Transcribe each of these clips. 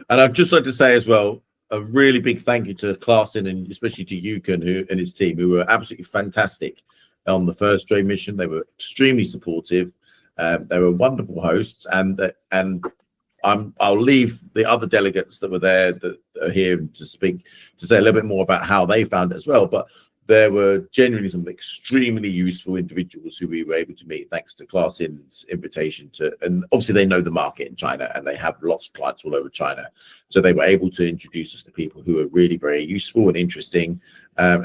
And I'd just like to say as well, a really big thank you to Clarkson and especially to Yukon and his team, who were absolutely fantastic on the first trade mission. They were extremely supportive. They were wonderful hosts, and I'll leave the other delegates that were there that are here to speak to say a little bit more about how they found it as well. But there were genuinely some extremely useful individuals who we were able to meet thanks to Clarkson's invitation to, and obviously they know the market in China and they have lots of clients all over China. So they were able to introduce us to people who are really very useful and interesting,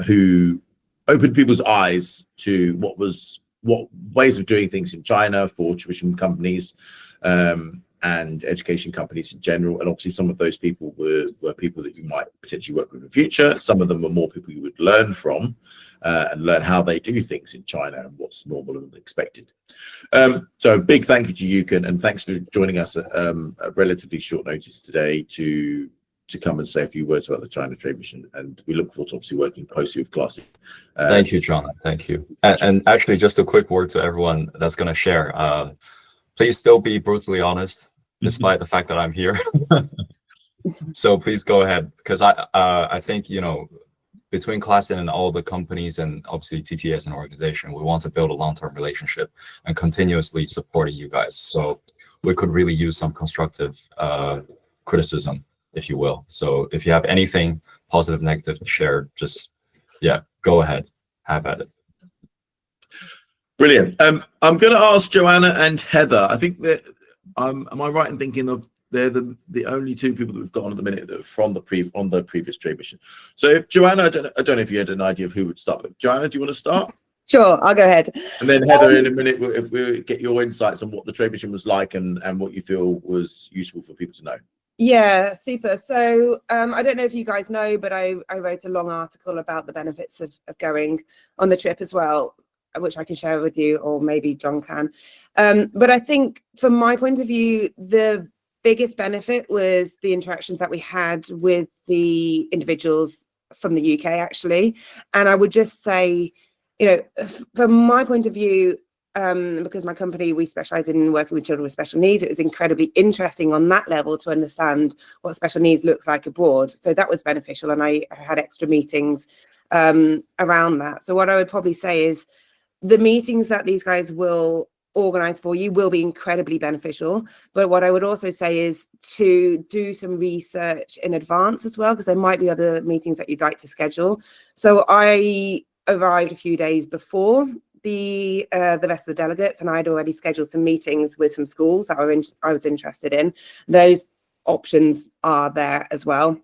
who opened people's eyes to what ways of doing things in China for tuition companies, and education companies in general. And obviously some of those people were people that you might potentially work with in the future. Some of them were more people you would learn from, and learn how they do things in China and what's normal and expected. So a big thank you to Yukon, and thanks for joining us at relatively short notice today to come and say a few words about the China trade mission. And we look forward to obviously working closely with Clarkson. Thank you, John. Thank you. And actually, just a quick word to everyone that's going to share. Please still be brutally honest, despite the fact that I'm here. So please go ahead, because I think, you know, between Clarkson and all the companies and obviously TT as an organization, we want to build a long-term relationship and continuously supporting you guys. So we could really use some constructive criticism, if you will. So if you have anything positive, negative to share, just, yeah, go ahead, have at it. Brilliant. I'm going to ask Joanna and Heather. I think that, am I right in thinking of they're the only two people that we've got on at the minute that are from the previous trade mission. So if Joanna, I don't know if you had an idea of who would start, but Joanna, do you want to start? Sure, I'll go ahead. And then Heather, in a minute, if we get your insights on what the trade mission was like and what you feel was useful for people to know. Yeah, super. So I don't know if you guys know, but I wrote a long article about the benefits of going on the trip as well, which I can share with you, or maybe John can. But I think from my point of view, the biggest benefit was the interactions that we had with the individuals from the UK, actually. And I would just say, you know, from my point of view, because my company, we specialize in working with children with special needs, it was incredibly interesting on that level to understand what special needs looks like abroad. So that was beneficial, and I had extra meetings around that. So what I would probably say is the meetings that these guys will organize for you will be incredibly beneficial. But what I would also say is to do some research in advance as well, because there might be other meetings that you'd like to schedule. So I arrived a few days before the rest of the delegates, and I'd already scheduled some meetings with some schools that I was interested in. Those options are there as well.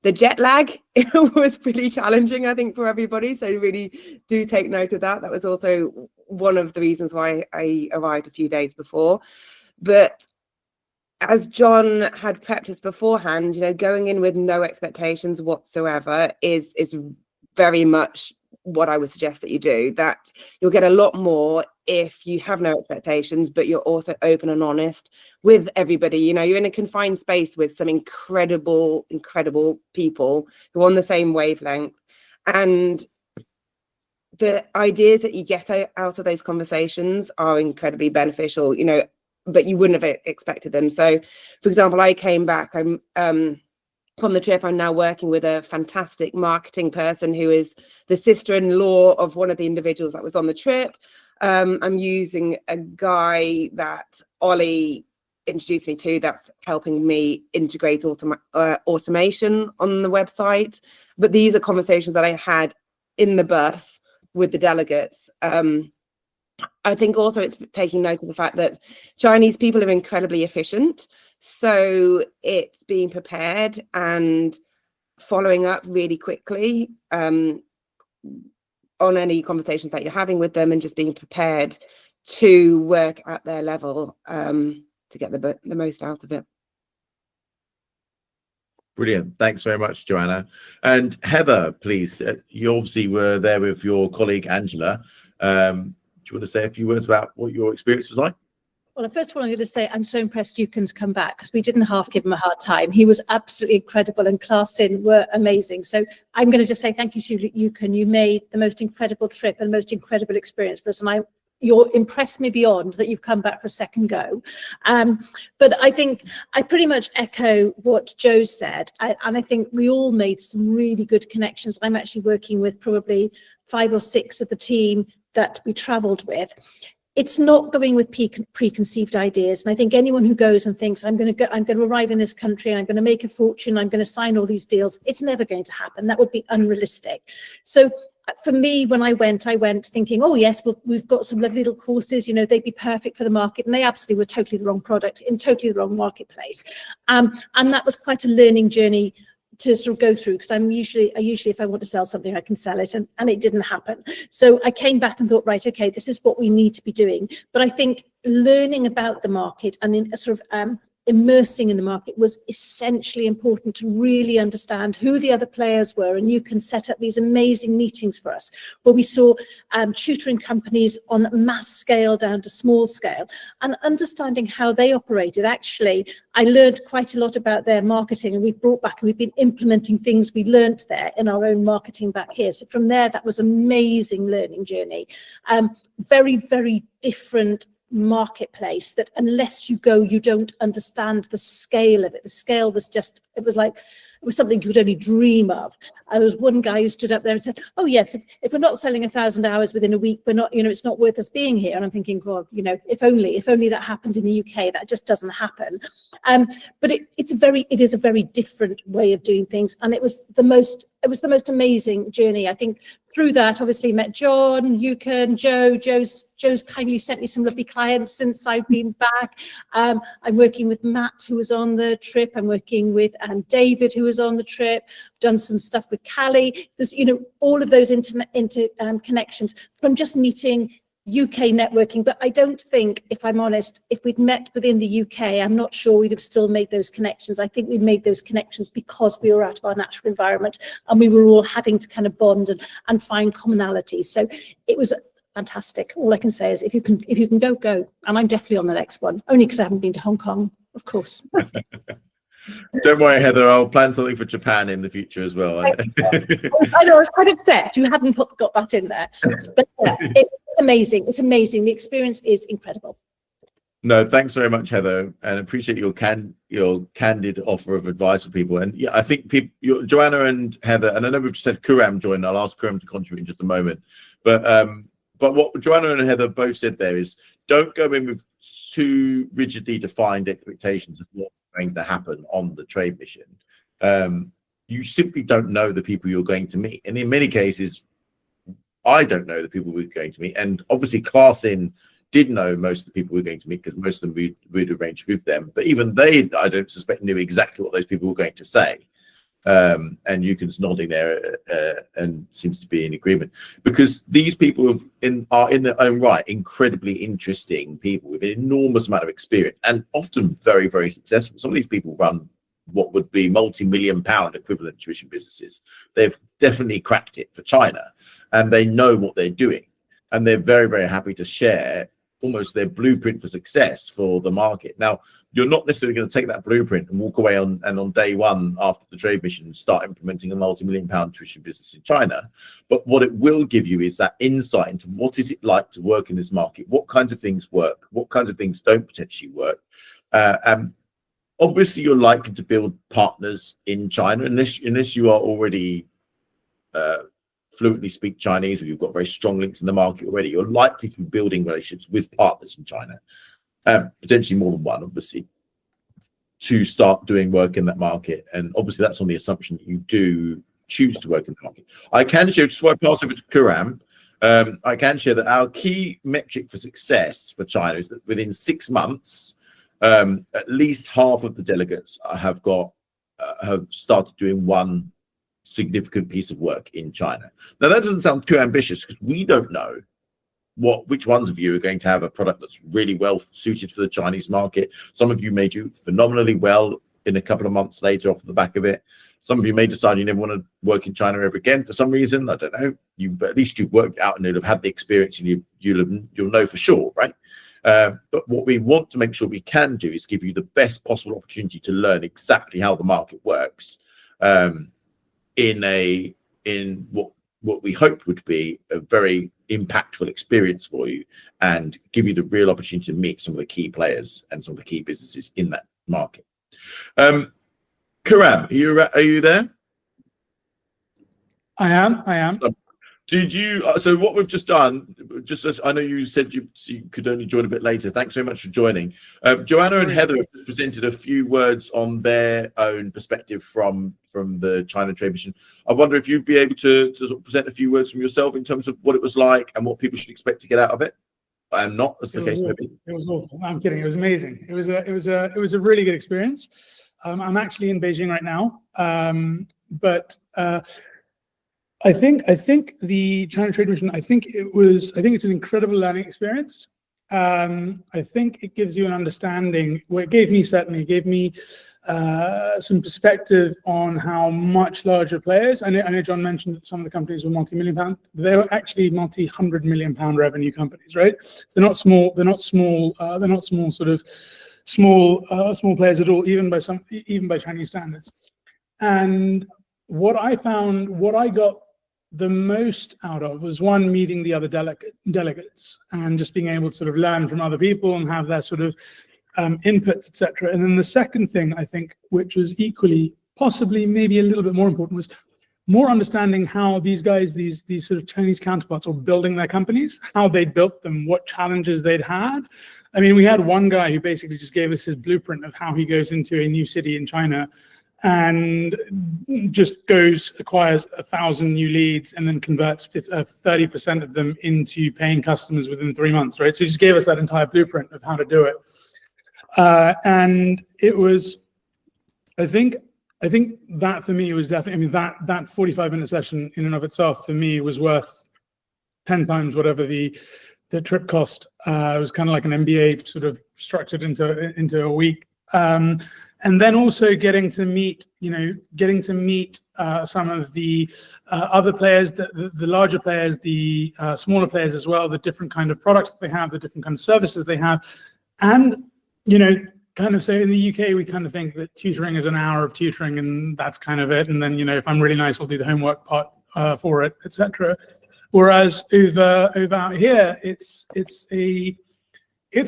The jet lag was pretty challenging, I think, for everybody. So really do take note of that. That was also one of the reasons why I arrived a few days before. But as John had prepped us beforehand, you know, going in with no expectations whatsoever is very much what I would suggest that you do. That you'll get a lot more if you have no expectations, but you're also open and honest with everybody. You know, you're in a confined space with some incredible people who are on the same wavelength, and the ideas that you get out of those conversations are incredibly beneficial, you know, but you wouldn't have expected them. So, for example, I came back, from the trip, I'm now working with a fantastic marketing person who is the sister-in-law of one of the individuals that was on the trip. I'm using a guy that Ollie introduced me to that's helping me integrate automation on the website. But these are conversations that I had in the bus with the delegates. I think also it's taking note of the fact that Chinese people are incredibly efficient. So it's being prepared and following up really quickly on any conversations that you're having with them, and just being prepared to work at their level to get the most out of it. Brilliant. Thanks very much, Joanna. And Heather, please, you obviously were there with your colleague, Angela. Do you want to say a few words about what your experience was like? Well, first of all, I'm going to say I'm so impressed Yukon's come back, because we didn't half give him a hard time. He was absolutely incredible, and Clarkson were amazing. So I'm going to just say thank you to Yukon. You made the most incredible trip and most incredible experience for us. And you're impressed me beyond that you've come back for a second go. But I think I pretty much echo what Joe said. And I think we all made some really good connections. I'm actually working with probably 5 or 6 of the team that we traveled with. It's not going with preconceived ideas. And I think anyone who goes and thinks, I'm going to arrive in this country and I'm going to make a fortune, I'm going to sign all these deals, it's never going to happen. That would be unrealistic. So for me, when I went thinking, oh yes, well, we've got some lovely little courses, you know, they'd be perfect for the market. And they absolutely were totally the wrong product in totally the wrong marketplace. And that was quite a learning journey to sort of go through, because I usually if I want to sell something, I can sell it, and it didn't happen. So I came back and thought, right, okay, this is what we need to be doing. But I think learning about the market and in sort of immersing in the market was essentially important to really understand who the other players were. And you can set up these amazing meetings for us where we saw tutoring companies on mass scale down to small scale, and understanding how they operated. Actually, I learned quite a lot about their marketing, and we've brought back and we've been implementing things we learned there in our own marketing back here. So from there, that was an amazing learning journey. Very, very different marketplace that unless you go, you don't understand the scale of it. The scale was just, it was something you could only dream of. There was one guy who stood up there and said, oh yes, if we're not selling 1,000 hours within a week, we're not, you know, it's not worth us being here. And I'm thinking, well, you know, if only that happened in the UK. That just doesn't happen. But it is a very different way of doing things. And it was the most amazing journey. I think through that, obviously met John, Yukon, Joe's kindly sent me some lovely clients since I've been back. I'm working with Matt, who was on the trip. I'm working with David, who was on the trip. I've done some stuff with Callie. There's, you know, all of those connections from just meeting UK networking. But I don't think, if I'm honest, if we'd met within the UK, I'm not sure we'd have still made those connections. I think we made those connections because we were out of our natural environment and we were all having to kind of bond and find commonalities. So it was fantastic. All I can say is if you can go. And I'm definitely on the next one, only because I haven't been to Hong Kong, of course. Don't worry, Heather, I'll plan something for Japan in the future as well. I know, I was quite upset you hadn't got that in there. But yeah, it's amazing. It's amazing. The experience is incredible. No, thanks very much, Heather, and appreciate your candid offer of advice for people. And yeah, I think Joanna and Heather, and I know we've just said Kuram joined. I'll ask Kuram to contribute in just a moment. But what Joanna and Heather both said there is, don't go in with too rigidly defined expectations of what's going to happen on the trade mission. You simply don't know the people you're going to meet, and in many cases, I don't know the people we're going to meet. And obviously, Clarkson did know most of the people we were going to meet, because most of them we'd arranged with them. But even they, I don't suspect, knew exactly what those people were going to say. And Yukon's nodding there and seems to be in agreement, because these people are in their own right incredibly interesting people with an enormous amount of experience and often very, very successful. Some of these people run what would be multi-million-pound equivalent tuition businesses. They've definitely cracked it for China, and they know what they're doing, and they're very, very happy to share almost their blueprint for success for the market. Now, you're not necessarily going to take that blueprint and walk away on day one after the trade mission and start implementing a multi-million-pound tuition business in China. But what it will give you is that insight into what is it like to work in this market, what kinds of things work, what kinds of things don't potentially work. Obviously, you're likely to build partners in China unless you are already fluently speak Chinese, or you've got very strong links in the market already. You're likely to be building relationships with partners in China. Potentially more than one, obviously, to start doing work in that market. And obviously that's on the assumption that you do choose to work in the market. I can share, just before I pass over to Kuram, I can share that our key metric for success for China is that within 6 months, at least half of the delegates have started doing one significant piece of work in China. Now that doesn't sound too ambitious, because we don't know which ones of you are going to have a product that's really well suited for the Chinese market. Some of you may do phenomenally well in a couple of months later off the back of it. Some of you may decide you never want to work in China ever again for some reason. I don't know. But at least you've worked out and you'll have had the experience, and you'll know for sure, right? But what we want to make sure we can do is give you the best possible opportunity to learn exactly how the market works in what what we hope would be a very impactful experience for you and give you the real opportunity to meet some of the key players and some of the key businesses in that market. Karam, are you there? I am. Did you? So what we've just done, just as I know you said you could only join a bit later. Thanks very much for joining. Joanna and Heather have presented a few words on their own perspective from the China Trade Mission. I wonder if you'd be able to sort of present a few words from yourself in terms of what it was like and what people should expect to get out of it. And not as the case may be. It was awful. I'm kidding. It was amazing. It was a really good experience. I'm actually in Beijing right now, but. I think the China Trade Mission, I think it's an incredible learning experience. I think it gives you an understanding, well, it gave me some perspective on how much larger players, I know John mentioned that some of the companies were multi-million pound, they were actually multi-100 million pound revenue companies, right? So they're not small sort of small players at all, even by Chinese standards. And what I got the most out of was, one, meeting the other delegates and just being able to sort of learn from other people and have their sort of inputs, etc. And then the second thing, I think, which was equally, possibly maybe a little bit more important, was more understanding how these guys, these sort of Chinese counterparts, were building their companies, how they built them, what challenges they'd had. I mean, we had one guy who basically just gave us his blueprint of how he goes into a new city in China and just acquires 1,000 new leads and then converts 30% of them into paying customers within 3 months, right? So he just gave us that entire blueprint of how to do it. And it was, I think that for me was definitely, I mean, that 45-minute session in and of itself for me was worth 10 times whatever the trip cost. It was kind of like an MBA sort of structured into a week. And then also getting to meet some of the other players, the larger players, the smaller players as well, the different kind of products that they have, the different kind of services they have. And, kind of say in the UK, we kind of think that tutoring is an hour of tutoring and that's kind of it. And then, if I'm really nice, I'll do the homework part for it, etc. Whereas over out here, it's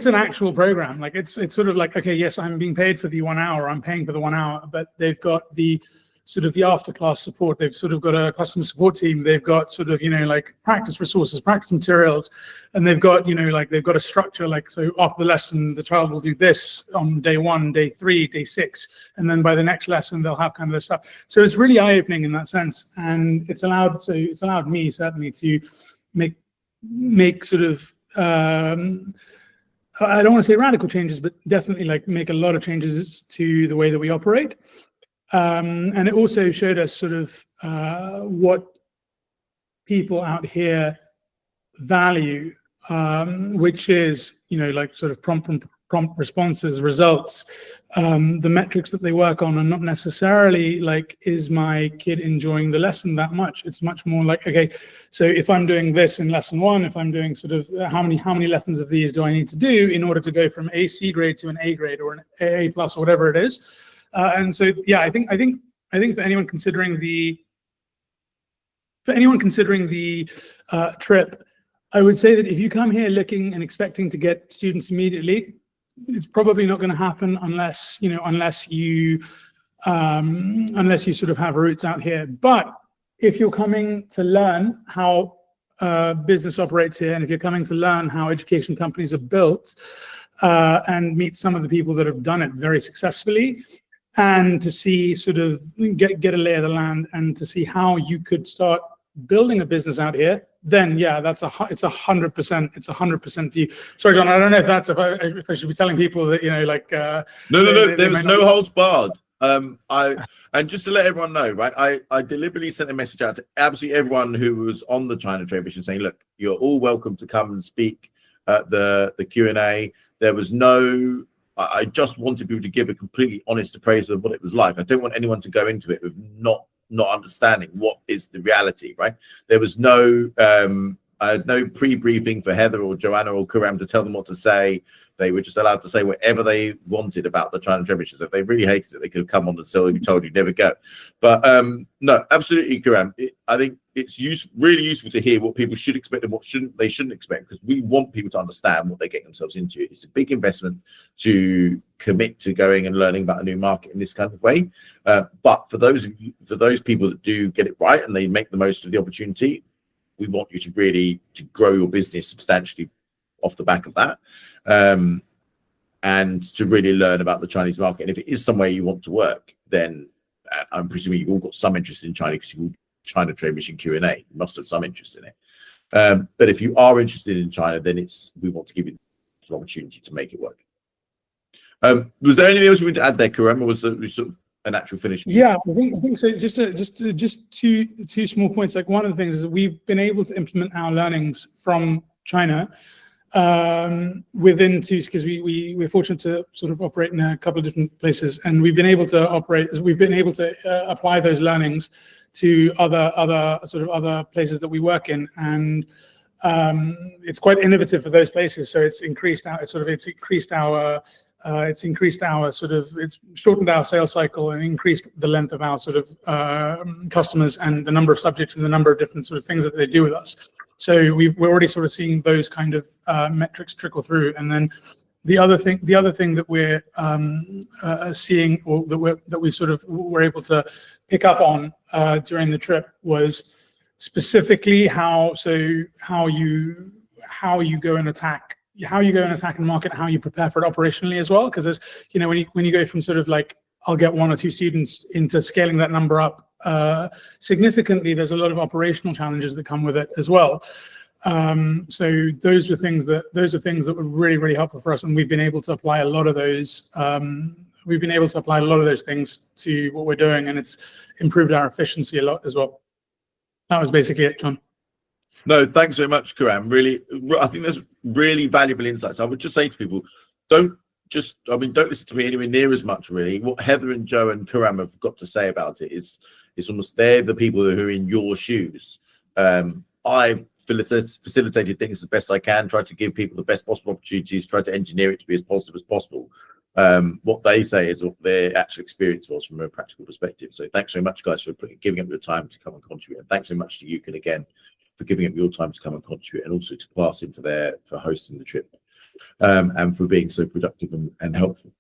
an actual program. Like it's sort of like, okay, yes, I'm being paid for the 1 hour, I'm paying for the 1 hour, but they've got the sort of the after class support. They've sort of got a customer support team. They've got sort of, like practice resources, practice materials, and they've got, they've got a structure. Like, so after the lesson, the child will do this on day 1, day 3, day 6, and then by the next lesson, they'll have kind of this stuff. So it's really eye-opening in that sense. And it's allowed me certainly to make sort of, I don't want to say radical changes, but definitely like make a lot of changes to the way that we operate. And it also showed us sort of what people out here value, which is, like sort of prompt responses, results. The metrics that they work on are not necessarily like, is my kid enjoying the lesson that much? It's much more like, okay, so if I'm doing this in lesson 1, if I'm doing sort of how many lessons of these do I need to do in order to go from a C grade to an A grade or an AA plus or whatever it is. And so, yeah, I think for anyone considering the trip, I would say that if you come here looking and expecting to get students immediately, it's probably not going to happen unless you sort of have roots out here. But if you're coming to learn how business operates here, and if you're coming to learn how education companies are built, and meet some of the people that have done it very successfully, and to see sort of get a lay of the land and to see how you could start building a business out here, then yeah, it's 100% view. Sorry, John, I don't know if that's if I should be telling people that no, there was no holds barred. And just to let everyone know, right, I deliberately sent a message out to absolutely everyone who was on the China Trade Mission saying, look, you're all welcome to come and speak at the Q&A. There was no, I just wanted people to give a completely honest appraisal of what it was like. I don't want anyone to go into it with not understanding what is the reality, right? There was no I had no pre-briefing for Heather or Joanna or Karam to tell them what to say. They were just allowed to say whatever they wanted about the China Championship. If they really hated it, they could have come on and be told you never go. But no, absolutely, Karam. I think it's really useful to hear what people should expect and what they shouldn't expect, because we want people to understand what they get themselves into. It's a big investment to commit to going and learning about a new market in this kind of way. But for those people that do get it right and they make the most of the opportunity, we want you to really grow your business substantially off the back of that, and to really learn about the Chinese market. And if it is somewhere you want to work, then I'm presuming you've all got some interest in China, because you've China Trade Mission Q&A. You must have some interest in it. But if you are interested in China, then we want to give you the opportunity to make it work. Was there anything else you wanted to add there, Karam, or was it sort of an actual finish? Yeah, I think so. Just two small points. Like, one of the things is that we've been able to implement our learnings from China within TUS, because we're fortunate to sort of operate in a couple of different places, and we've been able to apply those learnings to other places that we work in, and it's quite innovative for those places. So it's shortened our sales cycle and increased the length of our sort of customers and the number of subjects and the number of different sort of things that they do with us. So we're already sort of seeing those kind of metrics trickle through. And then the other thing that we're seeing, or that we sort of were able to pick up on during the trip, was specifically how you go and attack and market, how you prepare for it operationally as well. Because there's, when you go from sort of like, I'll get 1 or 2 students, into scaling that number up significantly, there's a lot of operational challenges that come with it as well. So those are things that were really, really helpful for us, and we've been able to apply a lot of those. Things to what we're doing, and it's improved our efficiency a lot as well. That was basically it, John. No, thanks so much, Karam. Really, I think there's really valuable insights. I would just say to people, don't listen to me anywhere near as much, really. What Heather and Joe and Karam have got to say about it is, it's almost, they're the people who are in your shoes. I facilitated things as best I can, tried to give people the best possible opportunities, tried to engineer it to be as positive as possible. What they say is what their actual experience was from a practical perspective. So thanks so much, guys, for giving up your time to come and contribute. And thanks so much to Yukon again for giving up your time to come and contribute, and also to Clarkson for hosting the trip, and for being so productive and helpful.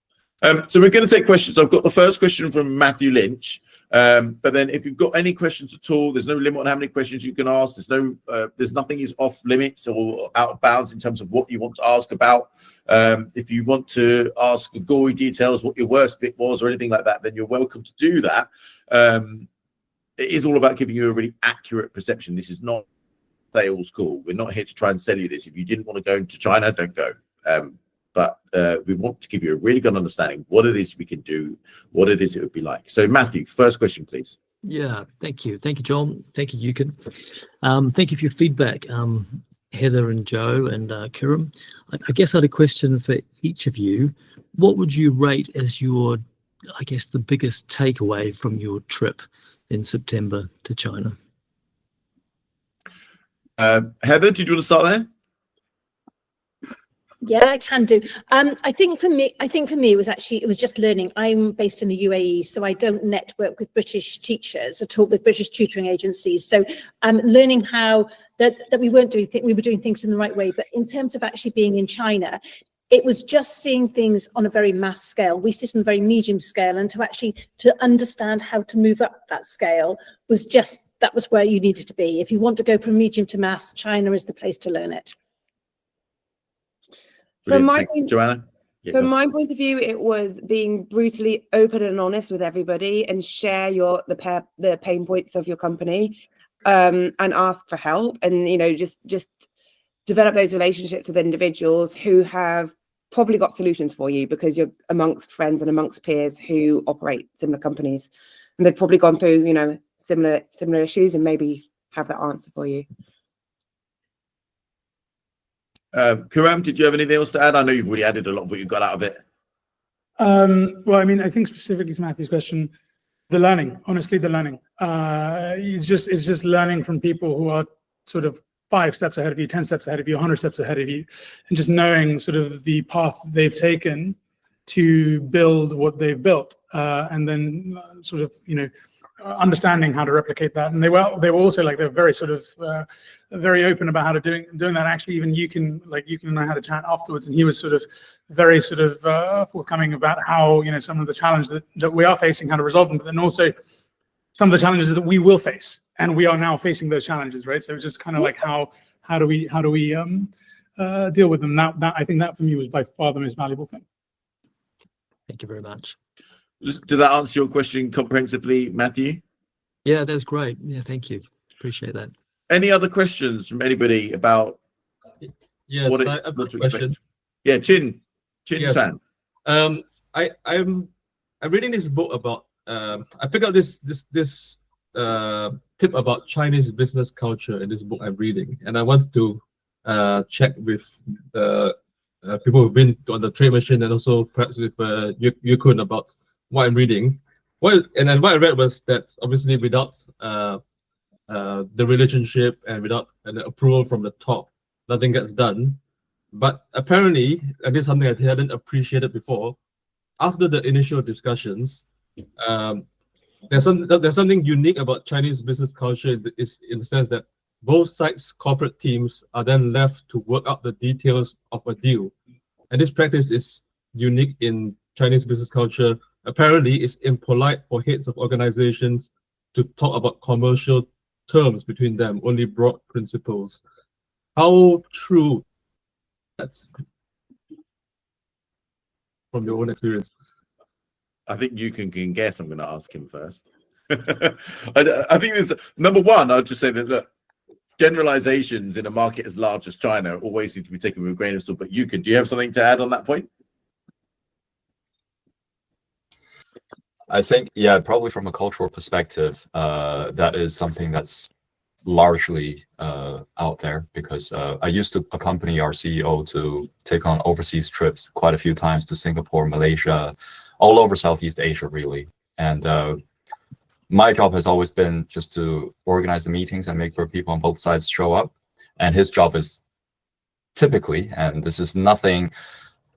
So we're going to take questions. I've got the first question from Matthew Lynch. But then if you've got any questions at all, there's no limit on how many questions you can ask. There's nothing is off limits or out of bounds in terms of what you want to ask about. If you want to ask for gory details, what your worst bit was, or anything like that, then you're welcome to do that. It is all about giving you a really accurate perception. This is not sales call. We're not here to try and sell you this. If you didn't want to go to China, don't go. But we want to give you a really good understanding what it is we can do, what it is it would be like. So Matthew, first question, please. Yeah, thank you, John. Thank you, Yukon. Thank you for your feedback, Heather and Joe and Kiram. I guess I had a question for each of you. What would you rate as your, I guess, the biggest takeaway from your trip in September to China? Heather, did you want to start there? Yeah, I can do. I think for me, it was just learning. I'm based in the UAE, so I don't network with British teachers at all, with British tutoring agencies. So learning how that we were doing things in the right way. But in terms of actually being in China, it was just seeing things on a very mass scale. We sit on a very medium scale, and to understand how to move up that scale that was where you needed to be. If you want to go from medium to mass, China is the place to learn it. From my point of view, it was being brutally open and honest with everybody, and share the pain points of your company, and ask for help, and just develop those relationships with individuals who have probably got solutions for you, because you're amongst friends and amongst peers who operate similar companies, and they've probably gone through similar issues and maybe have that answer for you. Karam, did you have anything else to add? I know you've already added a lot of what you got out of it. Well, I mean, I think specifically to Matthew's question, the learning. Honestly, the learning. It's just learning from people who are sort of 5 steps ahead of you, 10 steps ahead of you, 100 steps ahead of you, and just knowing sort of the path they've taken to build what they've built, and then sort of, you know, understanding how to replicate that. And they were also like, they're very sort of very open about how to doing that. Actually, even you can and I had a chat afterwards, and he was sort of very sort of forthcoming about how, you know, some of the challenges that we are facing, how to resolve them, but then also some of the challenges that we will face, and we are now facing those challenges, right? So it's just kind of like how do we deal with them? That I think that for me was by far the most valuable thing. Thank you very much. Did that answer your question comprehensively, Matthew? Yeah, that's great. Yeah, thank you. Appreciate that. Any other questions from anybody about Yes, what I have a what to question. expect? Yeah, Chin Yes. Tan. I'm reading this book about I picked up this tip about Chinese business culture in this book I'm reading, and I wanted to check with people who've been on the trade mission, and also perhaps with Yukun about what I'm reading. And then what I read was that obviously without the relationship and without an approval from the top, nothing gets done. But apparently, and this is something I hadn't appreciated before, after the initial discussions, there's something unique about Chinese business culture, is in the sense that both sides' corporate teams are then left to work out the details of a deal. And this practice is unique in Chinese business culture. Apparently, it's impolite for heads of organizations to talk about commercial terms between them, only broad principles. How true that's from your own experience? I think you can guess. I'm going to ask him first. I think there's number one. I'll just say that, look, generalizations in a market as large as China always need to be taken with a grain of salt. But do you have something to add on that point? I think, yeah, probably from a cultural perspective, that is something that's largely out there, because I used to accompany our CEO to take on overseas trips quite a few times to Singapore, Malaysia, all over Southeast Asia, really. And my job has always been just to organize the meetings and make sure people on both sides show up. And his job is typically, and this is nothing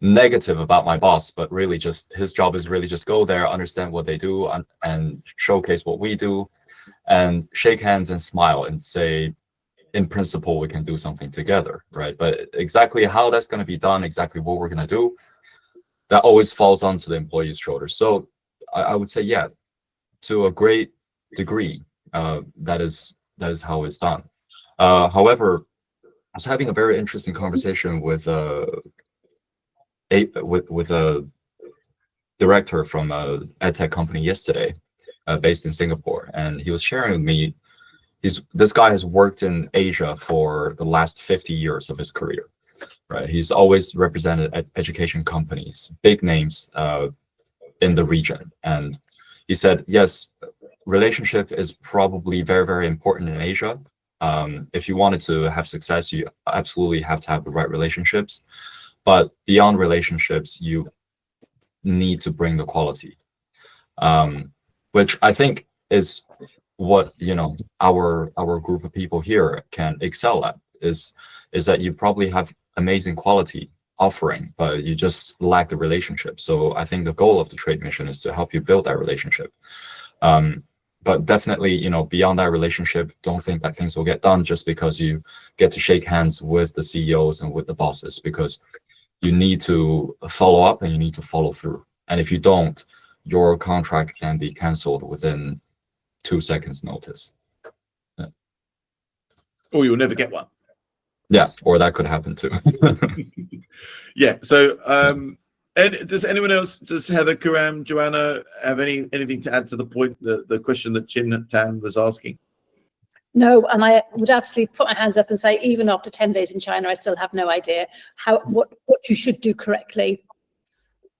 negative about my boss, but really just his job is really just go there, understand what they do, and showcase what we do, and shake hands and smile and say, in principle, we can do something together, right? But exactly how that's going to be done, exactly what we're going to do, that always falls onto the employee's shoulders. So I would say, yeah, to a great degree, that is how it's done. However, I was having a very interesting conversation with a director from a edtech company yesterday, based in Singapore, and he was sharing with me, this guy has worked in Asia for the last 50 years of his career, right? He's always represented education companies, big names in the region, and he said, yes, relationship is probably very, very important in Asia. If you wanted to have success, you absolutely have to have the right relationships. But beyond relationships, you need to bring the quality, which I think is what, you know, our group of people here can excel at, is that you probably have amazing quality offering, but you just lack the relationship. So I think the goal of the trade mission is to help you build that relationship. But definitely, you know, beyond that relationship, don't think that things will get done just because you get to shake hands with the CEOs and with the bosses, because you need to follow up and you need to follow through. And if you don't, your contract can be canceled within 2 seconds notice. Yeah. Or you'll never get one. Yeah, or that could happen too. Yeah. So, and does anyone else, does Heather, Kuram, Joanna have anything to add to the point, the question that Chin Tan was asking? No, and I would absolutely put my hands up and say, even after 10 days in China, I still have no idea what you should do correctly.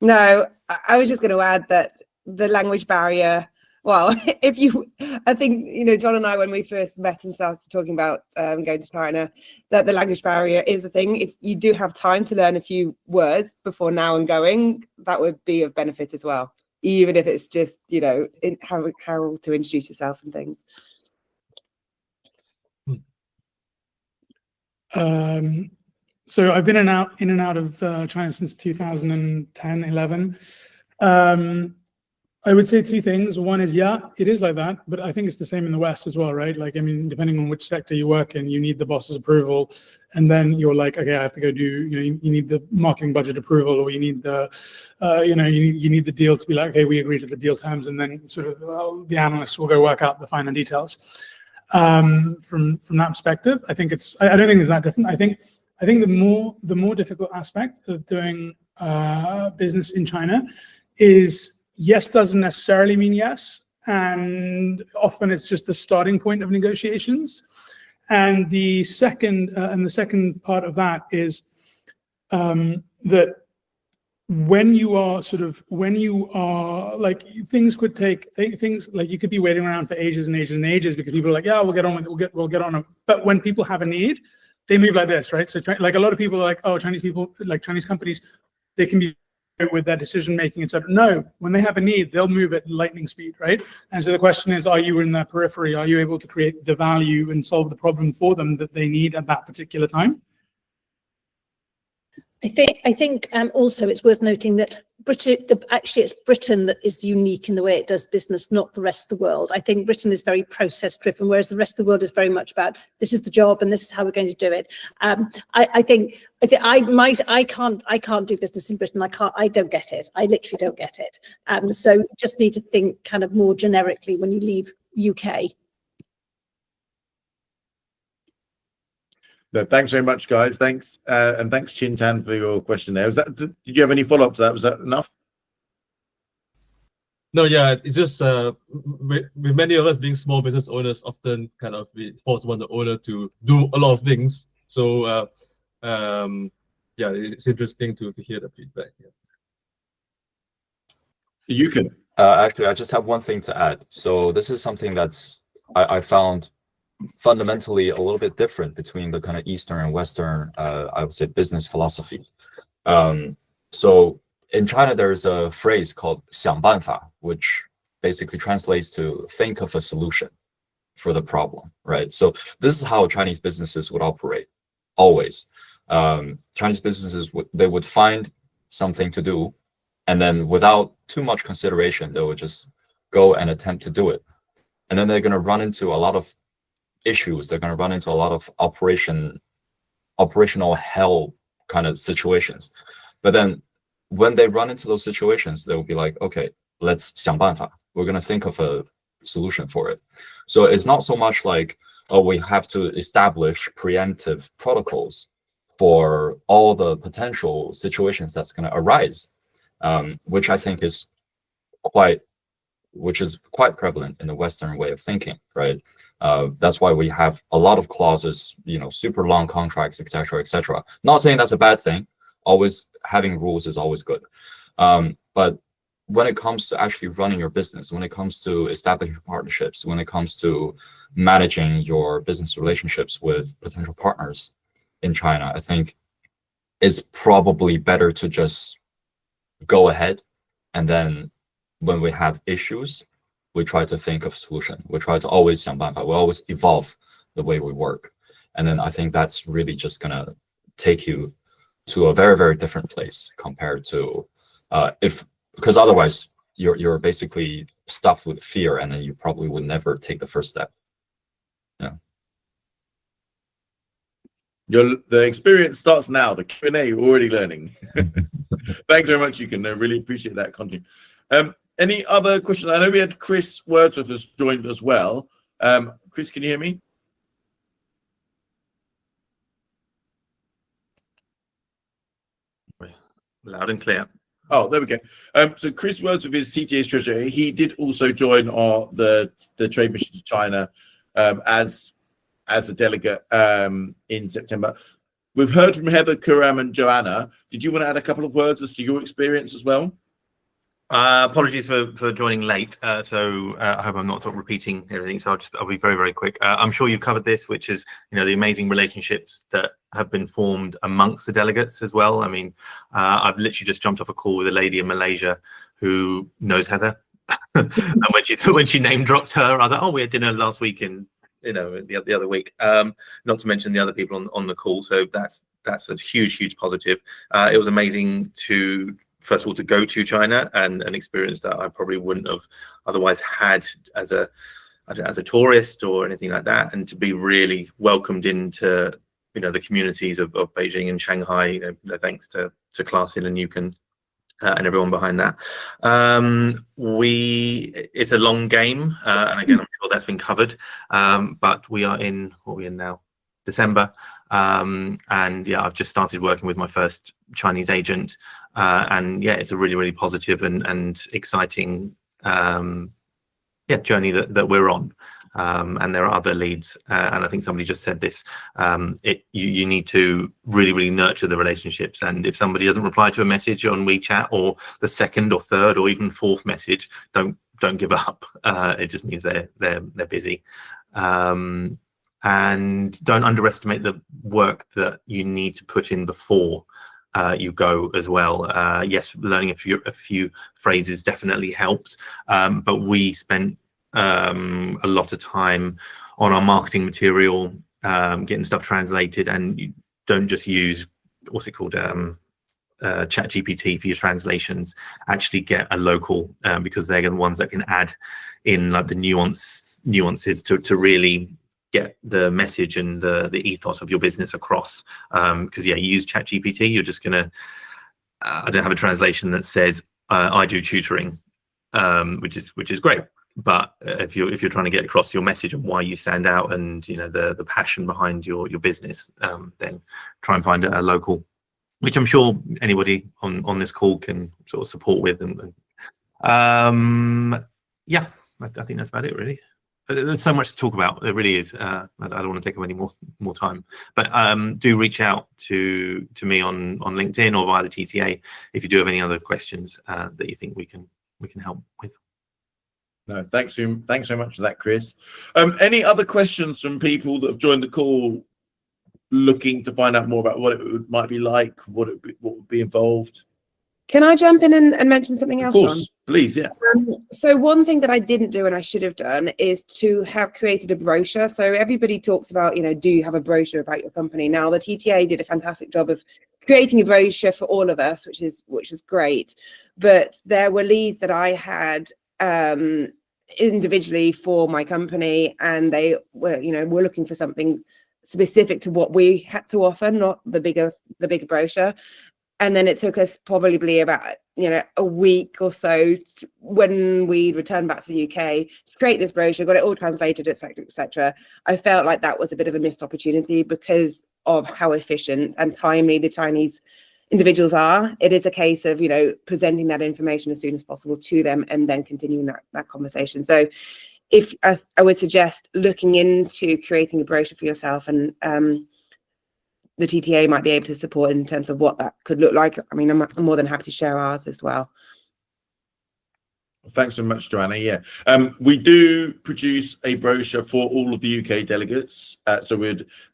No, I was just going to add that the language barrier, well, I think, you know, John and I, when we first met and started talking about going to China, that the language barrier is the thing. If you do have time to learn a few words before now and going, that would be of benefit as well, even if it's just, you know, how to introduce yourself and things. So I've been in and out of China since 2010, 11. I would say two things. One is, yeah, it is like that, but I think it's the same in the West as well, right? Like, I mean, depending on which sector you work in, you need the boss's approval, and then you're like, okay, I have to go do, you need the marketing budget approval, or you need the, you need the deal to be like, okay, we agree to the deal terms, and then sort of the analysts will go work out the finer details. From that perspective, I think I don't think it's that different. I think the more difficult aspect of doing business in China is, yes doesn't necessarily mean yes, and often it's just the starting point of negotiations. And the second part of that is that when you are like, things could take things like, you could be waiting around for ages and ages and ages because people are like, yeah, we'll get on with it, we'll get on it. But when people have a need, they move like this, right? So like, a lot of people are like, oh, Chinese companies, they can be with their decision making, etc. No, when they have a need, they'll move at lightning speed, right? And so the question is, are you in their periphery? Are you able to create the value and solve the problem for them that they need at that particular time? I think also it's worth noting that actually it's Britain that is unique in the way it does business, not the rest of the world. I think Britain is very process driven, whereas the rest of the world is very much about, this is the job and this is how we're going to do it. I can't do business in Britain. I don't get it. I literally don't get it. So you just need to think kind of more generically when you leave UK. No, thanks very much, guys. Thanks, and thanks, Chintan, for your question there. Did you have any follow-up to that? Was that enough? No, yeah, it's just with many of us being small business owners, often kind of we force one the owner to do a lot of things. So yeah, it's interesting to hear the feedback. Yeah. You can. Actually, I just have one thing to add. So this is something that's I found fundamentally a little bit different between the kind of Eastern and Western, I would say, business philosophy. So in China, there's a phrase called 想办法, which basically translates to think of a solution for the problem, right? So this is how Chinese businesses would operate, always. Chinese businesses, they would find something to do, and then without too much consideration, they would just go and attempt to do it. And then they're going to run into a lot of issues. They're going to run into a lot of operational hell kind of situations. But then when they run into those situations, they'll be like, okay, let's 想办法. We're going to think of a solution for it. So it's not so much like, oh, we have to establish preemptive protocols for all the potential situations that's going to arise, which I think is quite prevalent in the Western way of thinking, right? That's why we have a lot of clauses, super long contracts, etc., etc. Not saying that's a bad thing. Always having rules is always good. But when it comes to actually running your business, when it comes to establishing partnerships, when it comes to managing your business relationships with potential partners in China, I think it's probably better to just go ahead, and then when we have issues, we try to think of a solution. We try to always 想办法. We always evolve the way we work. And then I think that's really just going to take you to a very, very different place compared to because otherwise you're basically stuffed with fear, and then you probably would never take the first step. Yeah. The experience starts now. The Q&A, you're already learning. Thanks very much, Yukon. I really appreciate that content. Any other questions? I know we had Chris Wordsworth has joined as well. Chris, can you hear me? Loud and clear. Oh, there we go. So Chris Wordsworth is TTA's treasurer. He did also join the trade mission to China as a delegate in September. We've heard from Heather, Kuram, and Joanna. Did you want to add a couple of words as to your experience as well? Apologies for joining late, so I hope I'm not sort of repeating everything. So I'll be very, very quick. I'm sure you've covered this, which is the amazing relationships that have been formed amongst the delegates as well. I mean, I've literally just jumped off a call with a lady in Malaysia who knows Heather, and when she name dropped her, I was like, oh, we had dinner last week in the other week. Not to mention the other people on the call. So that's a huge positive. It was amazing to, first of all, to go to China and an experience that I probably wouldn't have otherwise had as a tourist or anything like that, and to be really welcomed into the communities of Beijing and Shanghai. Thanks to Clarsin and Yukon and everyone behind that. It's a long game, and again, I'm sure that's been covered. But we are in, what are we in now? December, and yeah, I've just started working with my first Chinese agent, and yeah, it's a really positive and exciting journey that we're on. And there are other leads, and I think somebody just said this. You need to really nurture the relationships, and if somebody doesn't reply to a message on WeChat, or the second or third or even fourth message, don't give up. It just means they're busy. And don't underestimate the work that you need to put in before you go as well. Yes, learning a few phrases definitely helps, but we spent a lot of time on our marketing material, getting stuff translated, and you don't just use what's it called, chat GPT for your translations. Actually get a local, because they're the ones that can add in like the nuances to really get the message and the ethos of your business across. Because yeah, you use chat GPT, you're just gonna I don't have a translation that says I do tutoring, which is great. But if you're trying to get across your message and why you stand out, and the passion behind your business, then try and find a local, which I'm sure anybody on this call can sort of support with. And yeah, I think that's about it really. There's so much to talk about. There really is. I don't want to take up any more time, but do reach out to me on LinkedIn or via the TTA if you do have any other questions that you think we can help with. No, thanks so much for that, Chris. Any other questions from people that have joined the call, looking to find out more about what it might be like, what would be involved? Can I jump in and mention something else, Of course, John? please, yeah. So one thing that I didn't do and I should have done is to have created a brochure. So everybody talks about, do you have a brochure about your company? Now, the TTA did a fantastic job of creating a brochure for all of us, which is great. But there were leads that I had individually for my company, and they were looking for something specific to what we had to offer, not the bigger brochure. And then it took us probably about a week or so when we returned back to the UK to create this brochure, got it all translated, etc. I felt like that was a bit of a missed opportunity because of how efficient and timely the Chinese individuals are. It is a case of presenting that information as soon as possible to them and then continuing that conversation. So if I would suggest looking into creating a brochure for yourself, and the TTA might be able to support in terms of what that could look like. I mean, I'm more than happy to share ours as well. Thanks so much, Joanna. Yeah, we do produce a brochure for all of the UK delegates. So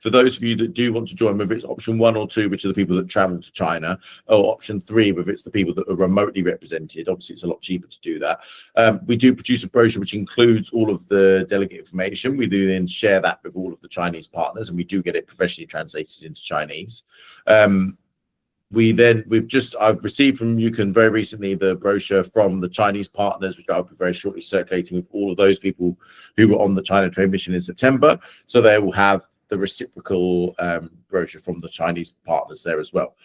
for those of you that do want to join, whether it's option 1 or 2, which are the people that travel to China, or option 3, whether it's the people that are remotely represented, obviously it's a lot cheaper to do that. We do produce a brochure which includes all of the delegate information. We do then share that with all of the Chinese partners, and we do get it professionally translated into Chinese. I've received from Yukon very recently the brochure from the Chinese partners, which I'll be very shortly circulating with all of those people who were on the China trade mission in September. So they will have the reciprocal brochure from the Chinese partners there as well.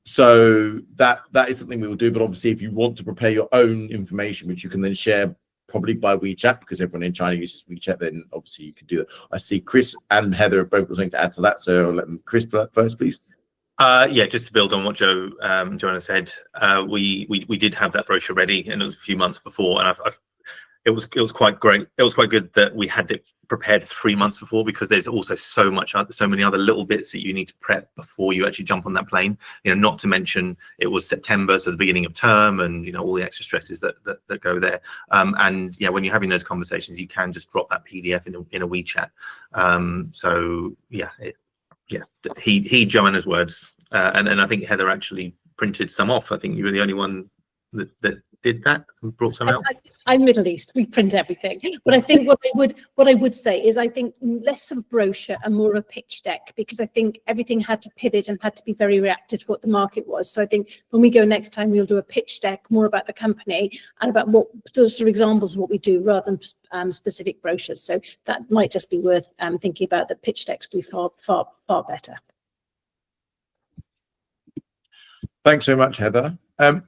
So that is something we will do. But obviously, if you want to prepare your own information, which you can then share probably by WeChat, because everyone in China uses WeChat, then obviously you can do that. I see Chris and Heather have both got something to add to that. So I'll let them. Chris first, please. Yeah, just to build on what Joanna said, we did have that brochure ready, and it was a few months before, and it was quite great. It was quite good that we had it prepared 3 months before, because there's also so many other little bits that you need to prep before you actually jump on that plane. Not to mention it was September, so the beginning of term, and all the extra stresses that go there. And yeah, when you're having those conversations, you can just drop that PDF in a WeChat. So yeah. Heed Joanna's words, and I think Heather actually printed some off. I think you were the only one that did that and brought some out? I'm Middle East. We print everything. But I think what I would say is I think less of a brochure and more of a pitch deck, because I think everything had to pivot and had to be very reactive to what the market was. So I think when we go next time, we'll do a pitch deck more about the company and about what those are examples of what we do rather than specific brochures. So that might just be worth thinking about. The pitch decks will be far better. Thanks so much, Heather.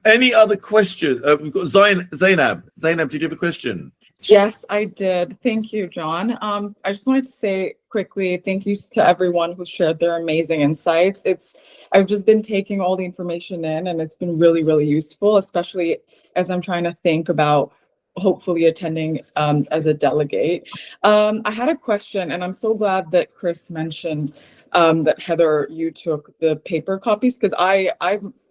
Any other questions? We've got Zainab. Zainab, did you have a question? Yes, I did. Thank you, John. I just wanted to say quickly, thank you to everyone who shared their amazing insights. I've just been taking all the information in, and it's been really, really useful, especially as I'm trying to think about hopefully attending as a delegate. I had a question, and I'm so glad that Chris mentioned that Heather, you took the paper copies, because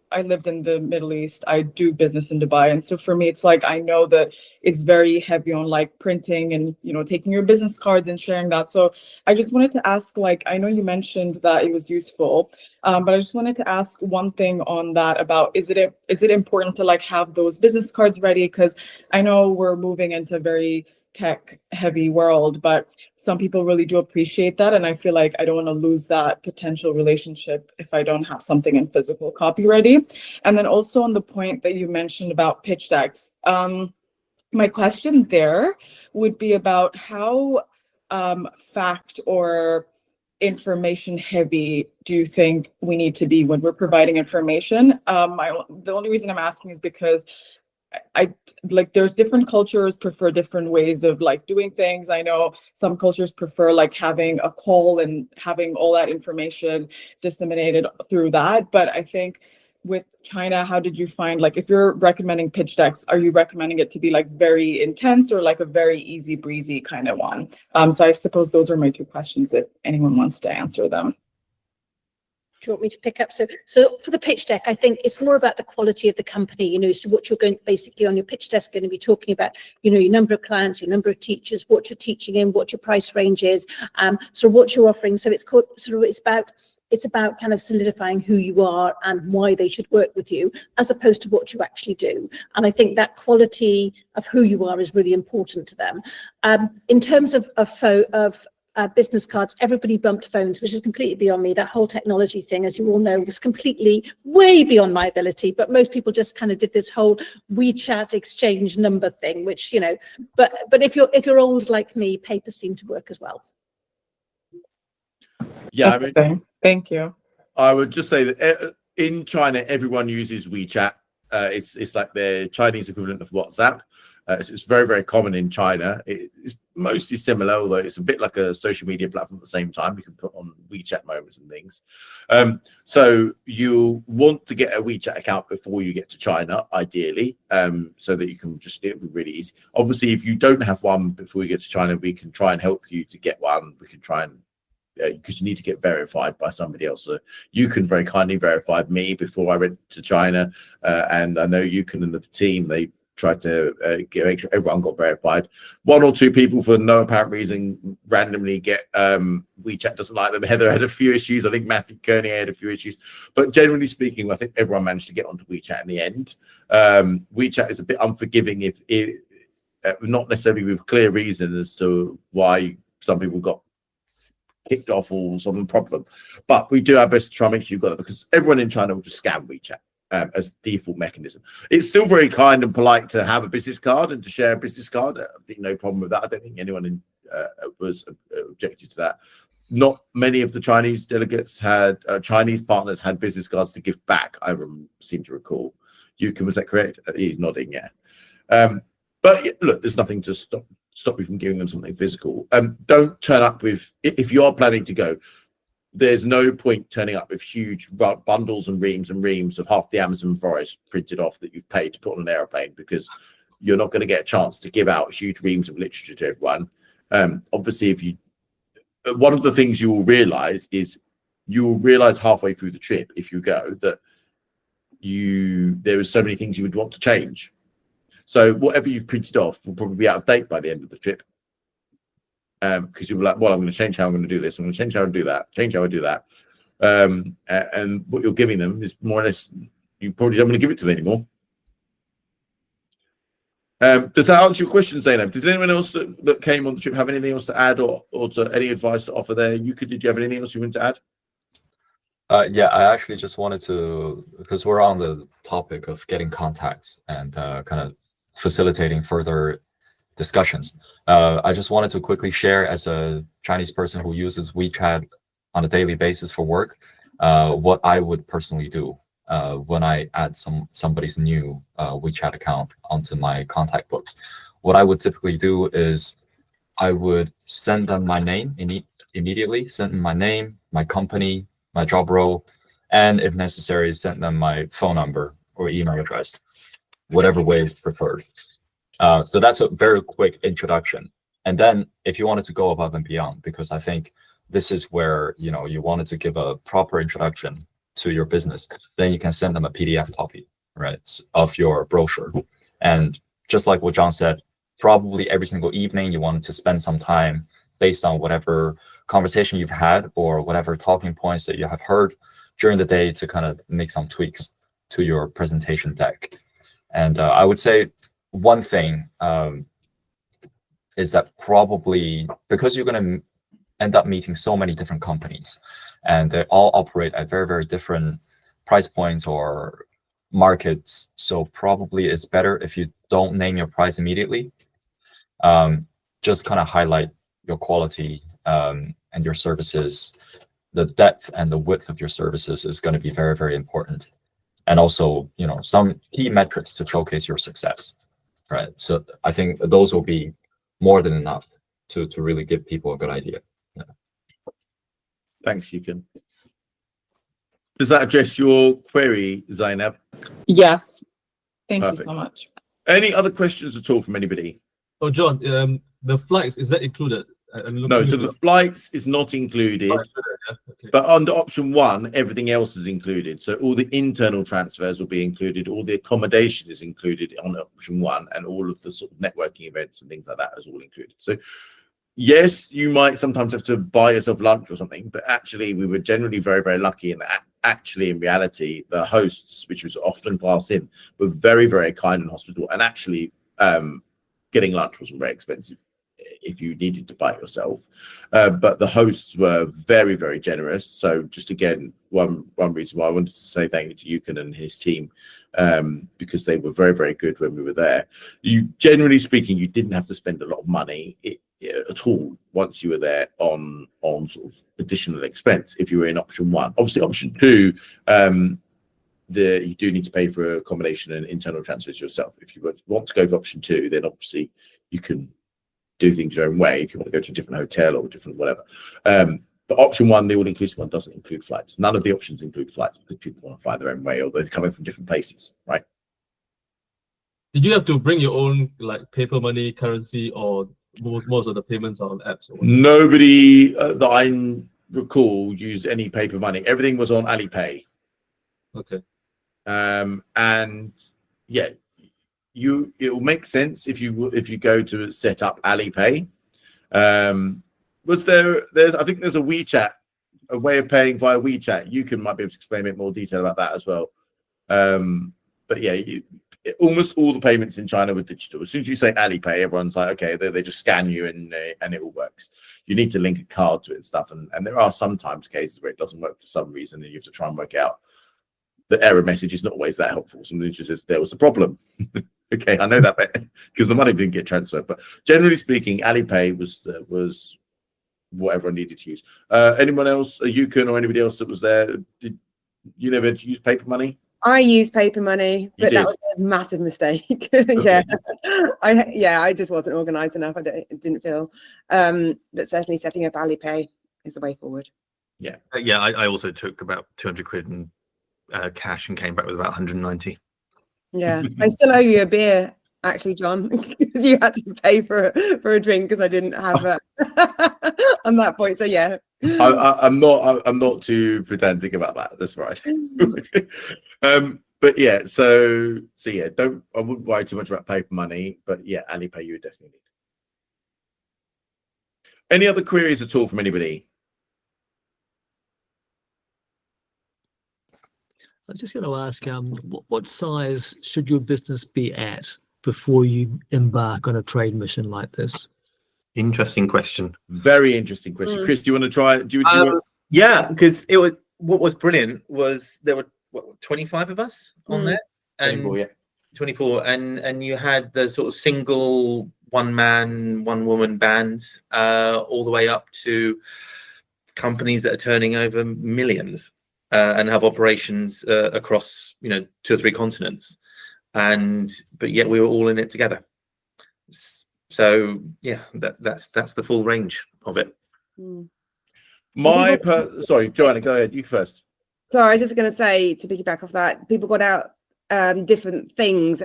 I lived in the Middle East. I do business in Dubai. And so for me, it's like, I know that it's very heavy on like printing and, you know, taking your business cards and sharing that. So I just wanted to ask, like, I know you mentioned that it was useful, but I just wanted to ask one thing on that about, is it important to like have those business cards ready? Because I know we're moving into very tech heavy world, but some people really do appreciate that, and I feel like I don't want to lose that potential relationship if I don't have something in physical copy ready. And then also on the point that you mentioned about pitch decks, my question there would be about how fact or information heavy do you think we need to be when we're providing information? The only reason I'm asking is because I like there's different cultures prefer different ways of like doing things. I know some cultures prefer like having a call and having all that information disseminated through that. But I think with China, how did you find, like, if you're recommending pitch decks, are you recommending it to be like very intense or like a very easy breezy kind of one? So I suppose those are my two questions if anyone wants to answer them. Do you want me to pick up? So for the pitch deck, I think it's more about the quality of the company, you know, so what you're going basically on your pitch deck going to be talking about, you know, your number of clients, your number of teachers, what you're teaching in, what your price range is, so what you're offering. So it's called it's about kind of solidifying who you are and why they should work with you, as opposed to what you actually do. And I think that quality of who you are is really important to them. In terms of business cards, everybody bumped phones, which is completely beyond me. That whole technology thing, as you all know, was completely way beyond my ability. But most people just kind of did this whole WeChat exchange number thing, which, you know, but if you're old like me, papers seem to work as well. Yeah, I mean, thank you. I would just say that in China, everyone uses WeChat. It's like the Chinese equivalent of WhatsApp. It's very, very common in China. It's mostly similar, although it's a bit like a social media platform at the same time. You can put on WeChat moments and things. So you want to get a WeChat account before you get to China, ideally, so that you can it'll be really easy. Obviously, if you don't have one before you get to China, we can try and help you to get one. We can try and, because you need to get verified by somebody else. So you can very kindly verified me before I went to China. And I know you can, and the team, they tried to make sure everyone got verified. One or two people, for no apparent reason, randomly get WeChat doesn't like them. Heather had a few issues. I think Matthew Kearney had a few issues. But generally speaking, I think everyone managed to get onto WeChat in the end. WeChat is a bit unforgiving if not necessarily with clear reason as to why some people got kicked off or some problem. But we do our best to try and make sure you've got it, because everyone in China will just scan WeChat as default mechanism. It's still very kind and polite to have a business card and to share a business card. I think no problem with that. I don't think anyone was objected to that. Not many of the Chinese delegates had Chinese partners had business cards to give back. I seem to recall. Yukin, was that correct? He's nodding, yeah. But look, there's nothing to stop you from giving them something physical. Don't turn up with, if you're planning to go, there's no point turning up with huge bundles and reams of half the Amazon forest printed off that you've paid to put on an airplane, because you're not going to get a chance to give out huge reams of literature to everyone. Obviously, one of the things you will realize halfway through the trip, if you go, that there are so many things you would want to change. So whatever you've printed off will probably be out of date by the end of the trip. Because you'll be like, well, I'm going to change how I'm going to do this. I'm going to change how I do that. Change how I do that. And what you're giving them is more or less, you probably don't want to give it to them anymore. Does that answer your question, Zainab? Did anyone else that came on the trip have anything else to add or to any advice to offer there? Did you have anything else you want to add? Yeah, I actually just wanted to, because we're on the topic of getting contacts and kind of facilitating further discussions. I just wanted to quickly share, as a Chinese person who uses WeChat on a daily basis for work, what I would personally do when I add somebody's new WeChat account onto my contact books. What I would typically do is I would send them my name immediately, send them my name, my company, my job role, and if necessary, send them my phone number or email address, whatever way is preferred. So that's a very quick introduction. And then if you wanted to go above and beyond, because I think this is where, you know, you wanted to give a proper introduction to your business, then you can send them a PDF copy, right, of your brochure. And just like what John said, probably every single evening you wanted to spend some time based on whatever conversation you've had or whatever talking points that you have heard during the day to kind of make some tweaks to your presentation deck. And I would say one thing is that probably because you're going to end up meeting so many different companies and they all operate at very, very different price points or markets. So probably it's better if you don't name your price immediately. Just kind of highlight your quality and your services. The depth and the width of your services is going to be very, very important. And also, you know, some key metrics to showcase your success, right? So I think those will be more than enough to really give people a good idea. Yeah. Thanks, Yukon. Does that address your query, Zainab? Yes. Thank Perfect. you so much. Any other questions at all from anybody? Oh, John, the flights, is that included? No, so the flights is not included, Okay. but under option 1, everything else is included. So all the internal transfers will be included, all the accommodation is included on option 1, and all of the sort of networking events and things like that is all included. So yes, you might sometimes have to buy yourself lunch or something, but actually we were generally very, very lucky in that actually in reality, the hosts, which was often passed in, were very, very kind and hospitable, and actually getting lunch wasn't very expensive if you needed to buy it yourself. But the hosts were very, very generous. So just again, one reason why I wanted to say thank you to Yukon and his team, because they were very, very good when we were there. Generally speaking, you didn't have to spend a lot of money at all once you were there on sort of additional expense if you were in option 1. Obviously, option 2, you do need to pay for accommodation and internal transfers yourself. If you want to go for option 2, then obviously you can do things your own way if you want to go to a different hotel or different whatever. But option 1, the all-inclusive one, doesn't include flights. None of the options include flights because people want to fly their own way or they're coming from different places, right? Did you have to bring your own like paper money, currency, or most of the payments are on apps? Or Nobody that I recall used any paper money. Everything was on Alipay. Okay. And yeah, it will make sense if you go to set up Alipay. Was there I think there's a WeChat, a way of paying via WeChat. You might be able to explain a bit more detail about that as well. But yeah, almost all the payments in China were digital. As soon as you say Alipay, everyone's like, okay, they just scan you and it all works. You need to link a card to it and stuff. And there are sometimes cases where it doesn't work for some reason and you have to try and work out. The error message is not always that helpful. Sometimes it just says there was a problem. Okay, I know that because the money didn't get transferred. But generally speaking, Alipay was what everyone needed to use. Anyone else, Yukon or anybody else that was there, did you never use paper money? I used paper money, but that was a massive mistake. Yeah, I just wasn't organised enough. I didn't feel. But certainly setting up Alipay is the way forward. Yeah, I also took about 200 quid in cash and came back with about 190. Yeah, I still owe you a beer, actually, John, because you had to pay for a drink because I didn't have it on that point. So yeah, I'm not too pedantic about that. That's right. But yeah, so yeah, I wouldn't worry too much about paper money, but yeah, Alipay you would definitely need. Any other queries at all from anybody? I was just going to ask, what size should your business be at before you embark on a trade mission like this? Interesting question. Very interesting question. Chris, do you want to try? Yeah, because it was what was brilliant was there were 25 of us on there, and 24, yeah. 24, and you had the sort of single one man, one woman bands, all the way up to companies that are turning over millions and have operations across 2 or 3 continents, but yet we were all in it together. So yeah, that's the full range of it. Sorry, Joanna, go ahead. You first. So I was just going to say, to piggyback off that, people got out different things,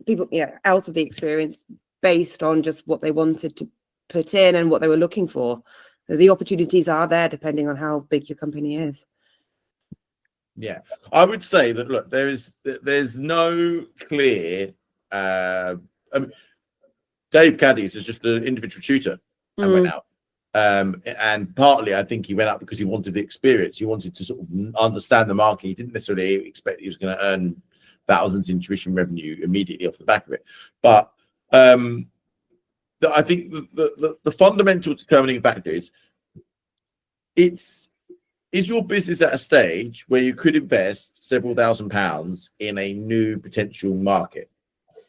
people out of the experience based on just what they wanted to put in and what they were looking for. The opportunities are there depending on how big your company is. Yeah, I would say that, look, there's no clear Dave Caddies is just an individual tutor and went out. And partly I think he went out because he wanted the experience. He wanted to sort of understand the market. He didn't necessarily expect he was going to earn thousands in tuition revenue immediately off the back of it. But I think the fundamental determining factor is your business at a stage where you could invest several £1,000s in a new potential market,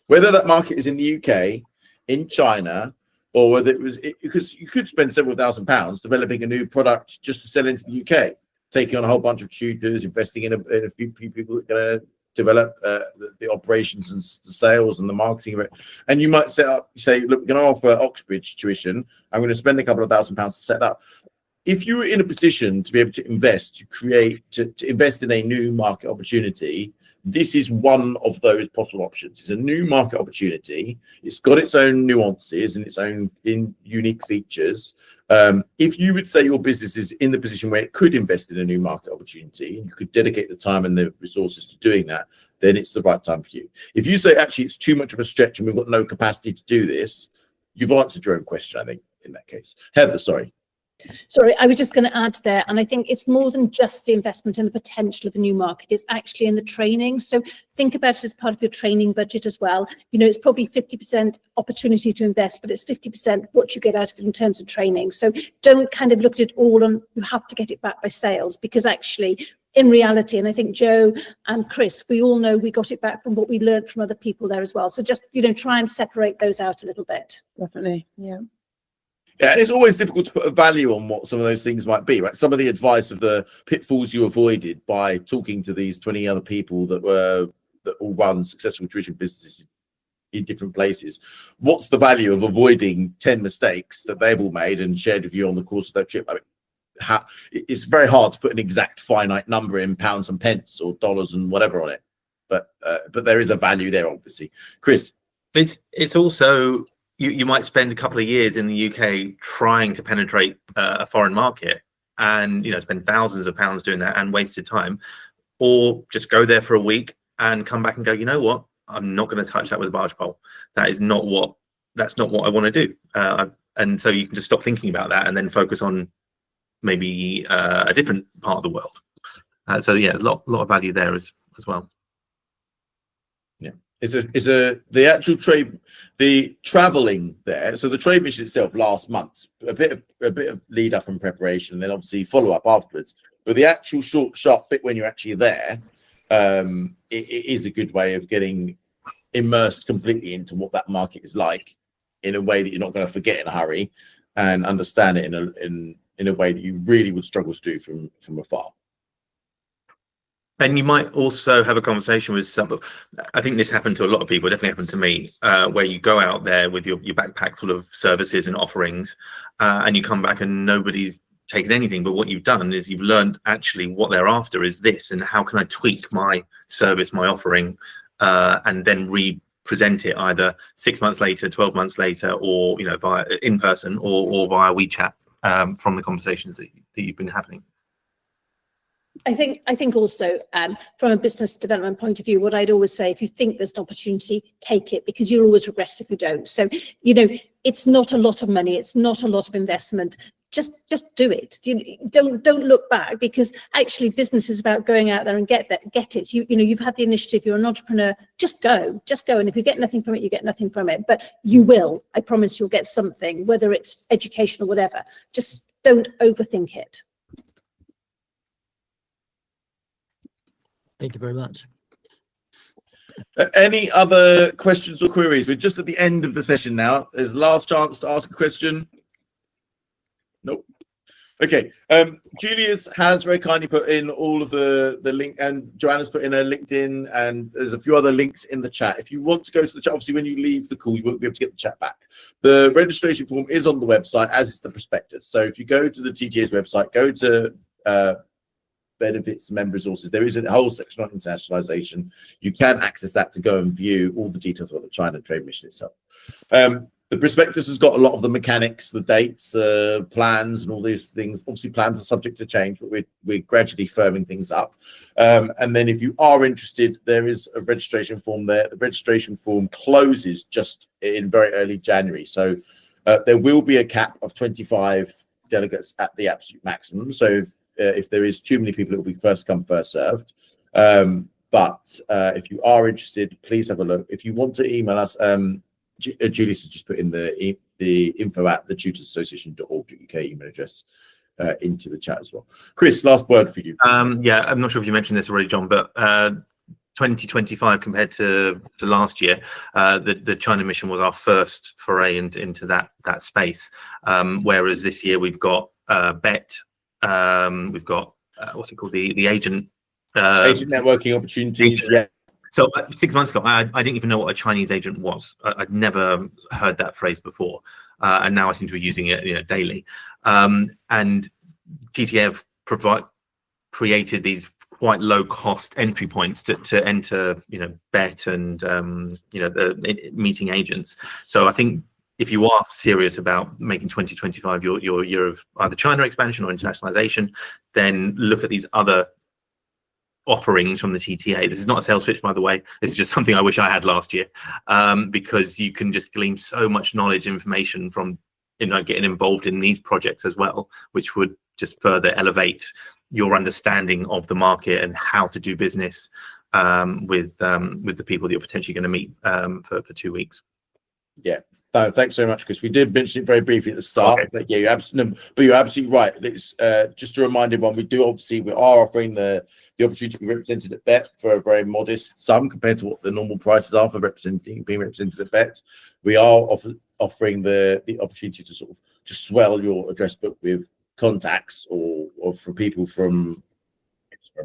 whether that market is in the UK, in China, or whether because you could spend several £1,000s developing a new product just to sell into the UK, taking on a whole bunch of tutors, investing in a few people that are going to develop the operations and the sales and the marketing of it. And you might say, look, we're going to offer Oxbridge tuition. I'm going to spend a couple of £1,000s to set that up. If you were in a position to be able to invest, to invest in a new market opportunity, this is one of those possible options. It's a new market opportunity. It's got its own nuances and its own unique features. If you would say your business is in the position where it could invest in a new market opportunity and you could dedicate the time and the resources to doing that, then it's the right time for you. If you say, actually, it's too much of a stretch and we've got no capacity to do this, you've answered your own question, I think, in that case. Heather, sorry. Sorry, I was just going to add there, and I think it's more than just the investment and the potential of a new market. It's actually in the training. So think about it as part of your training budget as well. It's probably 50% opportunity to invest, but it's 50% what you get out of it in terms of training. So don't kind of look at it all on, you have to get it back by sales, because actually, in reality, and I think Joe and Chris, we all know we got it back from what we learned from other people there as well. So just, try and separate those out a little bit. Definitely, yeah. Yeah, and it's always difficult to put a value on what some of those things might be, right? Some of the advice of the pitfalls you avoided by talking to these 20 other people that all run successful tuition businesses in different places. What's the value of avoiding 10 mistakes that they've all made and shared with you on the course of that trip? I mean, it's very hard to put an exact finite number in pounds and pence or dollars and whatever on it, but there is a value there, obviously. Chris, it's also. You might spend a couple of years in the UK trying to penetrate a foreign market and spend thousands of pounds doing that and wasted time, or just go there for a week and come back and go, you know what, I'm not going to touch that with a barge pole. That's not what I want to do. And so you can just stop thinking about that and then focus on maybe a different part of the world. So yeah, a lot of value there as well. The actual trade, the traveling there. So the trade mission itself lasts months, a bit of lead up and preparation, and then obviously follow up afterwards. But the actual short, sharp bit when you're actually there, it is a good way of getting immersed completely into what that market is like, in a way that you're not going to forget in a hurry, and understand it in a way that you really would struggle to do from afar. And you might also have a conversation with some. I think this happened to a lot of people. It definitely happened to me, where you go out there with your backpack full of services and offerings, and you come back and nobody's taken anything. But what you've done is you've learned actually what they're after is this, and how can I tweak my service, my offering, and then re-present it either 6 months later, 12 months later, or via in person or via WeChat from the conversations that you've been having. I think also from a business development point of view, what I'd always say, if you think there's an opportunity, take it, because you'll always regret if you don't. So, it's not a lot of money. It's not a lot of investment. just do it. Don't look back, because actually business is about going out there and get it. You know, you've had the initiative, you're an entrepreneur, just go. And if you get nothing from it, you get nothing from it, but you will, I promise you'll get something, whether it's education or whatever. Just don't overthink it. Thank you very much. Any other questions or queries? We're just at the end of the session now. There's last chance to ask a question. Nope. Okay. Julius has very kindly put in all of the link, and Joanna's put in her LinkedIn, and there's a few other links in the chat. If you want to go to the chat, obviously when you leave the call, you won't be able to get the chat back. The registration form is on the website, as is the prospectus. So if you go to the TTA's website, go to benefits, member resources, there is a whole section on internationalization. You can access that to go and view all the details about the China trade mission itself. The prospectus has got a lot of the mechanics, the dates, plans, and all these things. Obviously, plans are subject to change, but we're gradually firming things up. And then if you are interested, there is a registration form there. The registration form closes just in very early January. So there will be a cap of 25 delegates at the absolute maximum. So if there is too many people, it will be first come, first served. But if you are interested, please have a look. If you want to email us, Julius has just put in the info at the tutorsassociation.org.uk email address into the chat as well. Chris, last word for you. Yeah, I'm not sure if you mentioned this already, John, but 2025 compared to last year, the China mission was our first foray into that space. Whereas this year we've got BET, we've got what's it called, the agent networking opportunities. Yeah. So 6 months ago, I didn't even know what a Chinese agent was. I'd never heard that phrase before, and now I seem to be using it, daily. And TTA have created these quite low-cost entry points to enter, BET and the meeting agents. So I think if you are serious about making 2025 your year of either China expansion or internationalization, then look at these other offerings from the TTA. This is not a sales pitch, by the way. This is just something I wish I had last year, because you can just glean so much knowledge, information from getting involved in these projects as well, which would just further elevate your understanding of the market and how to do business with the people that you're potentially going to meet for 2 weeks. Yeah. No, thanks so much, Chris. We did mention it very briefly at the start, okay. But yeah, you're absolutely right. It's just to remind everyone, we are offering the opportunity to be represented at BET for a very modest sum compared to what the normal prices are for being represented at BET. We are offering the opportunity to sort of just swell your address book with contacts or for people from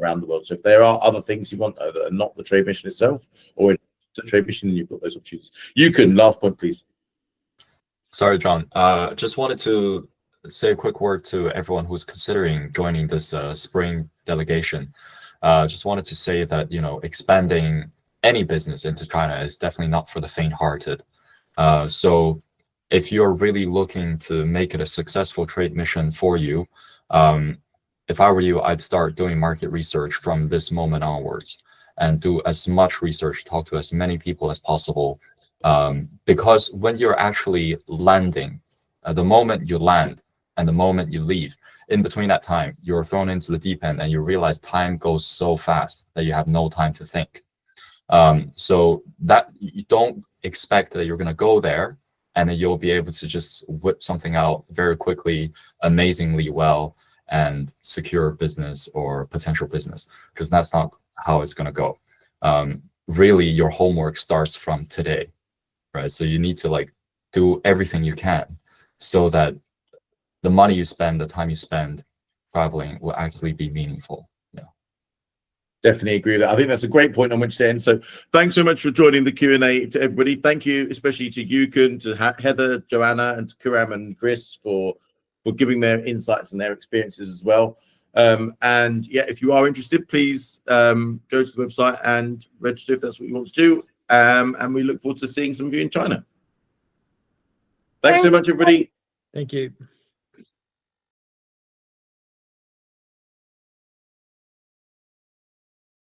around the world. So if there are other things you want that are not the trade mission itself or the trade mission, you've got those opportunities. You can, last point, please. Sorry, John. Just wanted to say a quick word to everyone who's considering joining this spring delegation. Just wanted to say that, expanding any business into China is definitely not for the faint-hearted. So if you're really looking to make it a successful trade mission for you, if I were you, I'd start doing market research from this moment onwards and do as much research, talk to as many people as possible. Because when you're actually landing, the moment you land and the moment you leave, in between that time, you're thrown into the deep end and you realize time goes so fast that you have no time to think. So that you don't expect that you're going to go there and then you'll be able to just whip something out very quickly, amazingly well, and secure business or potential business, because that's not how it's going to go. Really, your homework starts from today. Right, so you need to do everything you can so that the money you spend, the time you spend traveling will actually be meaningful. Yeah, definitely agree with that. I think that's a great point on which to end. So thanks so much for joining the Q&A to everybody. Thank you, especially to Yukon, to Heather, Joanna, and to Kuram and Chris for giving their insights and their experiences as well. And yeah, if you are interested, please go to the website and register if that's what you want to do. And we look forward to seeing some of you in China. Thanks so much, everybody. Thank you.